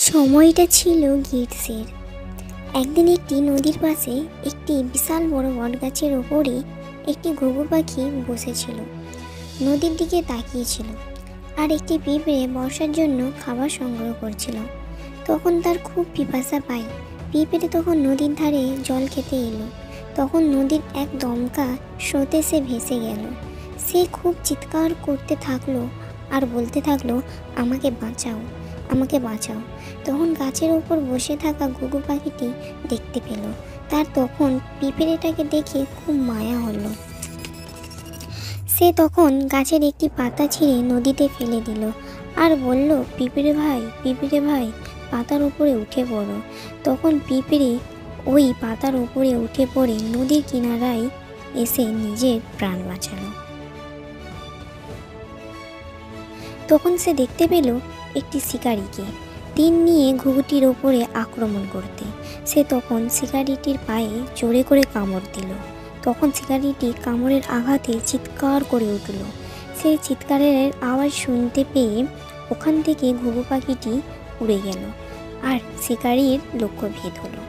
সময়টা ছিল গ্রীষ্মের। একদিন একটি নদীর পাশে একটি বিশাল বড় বটগাছের ওপরে একটি ঘুঘু পাখি বসেছিল, নদীর দিকে তাকিয়েছিল আর একটি পিঁপড়ে বর্ষার জন্য খাবার সংগ্রহ করছিল। তখন তার খুব পিপাসা পায়। পিঁপড়ে তখন নদীর ধারে জল খেতে এলো। তখন নদীর এক দমকা স্রোতে সে ভেসে গেল। সে খুব চিৎকার করতে থাকলো আর বলতে থাকলো, আমাকে বাঁচাও, আমাকে বাঁচাও। তখন গাছের ওপর বসে থাকা ঘুঘু পাখিটি দেখতে পেল। তার তখন পিঁপড়েটাকে দেখে খুব মায়া হলো। সে তখন গাছের একটি পাতা ছিঁড়ে নদীতে ফেলে দিল আর বলল, পিঁপড়ে ভাই, পাতার উপরে উঠে পড়ো। তখন পিঁপড়ে ওই পাতার উপরে উঠে পড়ে নদীর কিনারায় এসে নিজের প্রাণ বাঁচালো। তখন সে দেখতে পেল একটি শিকারীকে, তীর নিয়ে ঘুঘুটির ওপরে আক্রমণ করতে। সে তখন শিকারীটির পায়ে জোরে করে কামড় দিল। তখন শিকারীটি কামড়ের আঘাতে চিৎকার করে উঠল। সেই চিৎকারের আওয়াজ শুনতে পেয়ে ওখান থেকে ঘুঘু পাখিটি উড়ে গেল আর শিকারীর লক্ষ্যভেদ হলো।